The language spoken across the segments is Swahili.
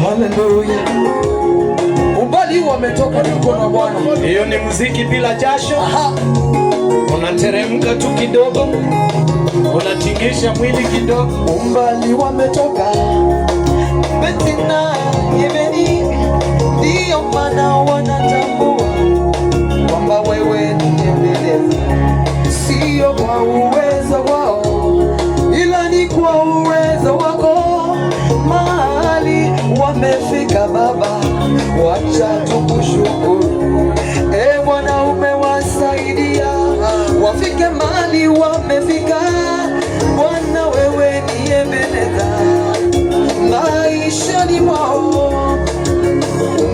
Haleluya. Umbali wametoka tuko na Bwana. Hiyo ni muziki bila jasho. Unateremka tu kidogo, unatingisha mwili kidogo. Umbali wametoka Betina Yemeni, ndio maana wanatambua kwamba wewe ni Ebeneza. Sio kwa uwezo wao, ila ni kwa uwezo wako. Mahali wamefika Baba, wacha tukushukuru. Bwana umewasaidia wafike mahali wamefika. Bwana wewe ni Ebeneza maishani mwao.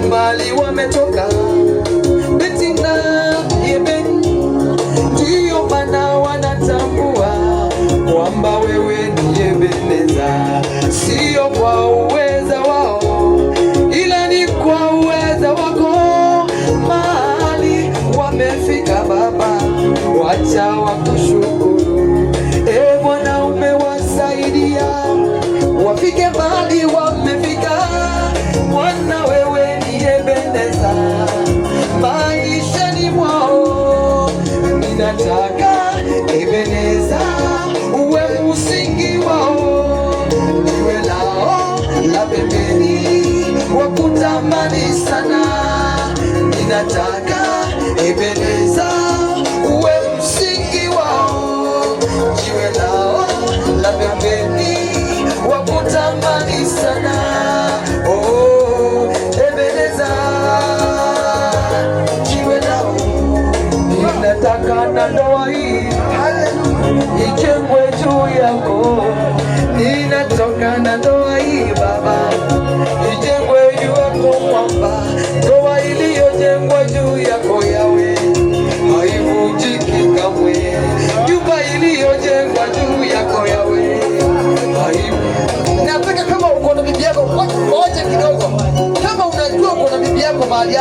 Umbali wametoka Betina Yemeni, ndio maana wanatambua kwamba wewe ni Ebeneza. Sio kwa uweza wao, ila ni kwa uweza wako. Mahali wamefika Baba, wacha wakushukuru. Bwana umewasaidia wafike mahali wamefika. Bwana wewe ni Ebeneza maishani mwao. Ninataka Ebeneza uwe msingi wao, niwe lao la pembeni wakutamani sana. Ninataka Ebeneza uwe msingi wao, jiwe lao la pembeni wakutamani sana. Oh, Ebeneza jiwe lao. Ninataka na ndoa hii ijengwe juu yako. Ninatoka na ndoa hii Baba, ijengwe juu yako mwamba. Ndoa iliyojengwa juu yako Yawe haivunjiki kamwe. Nyumba iliyojengwa juu yako Yawe haivu. Nataka kama uko na bibi yako, ngoja kidogo. Kama unajua uko na bibi yako mahali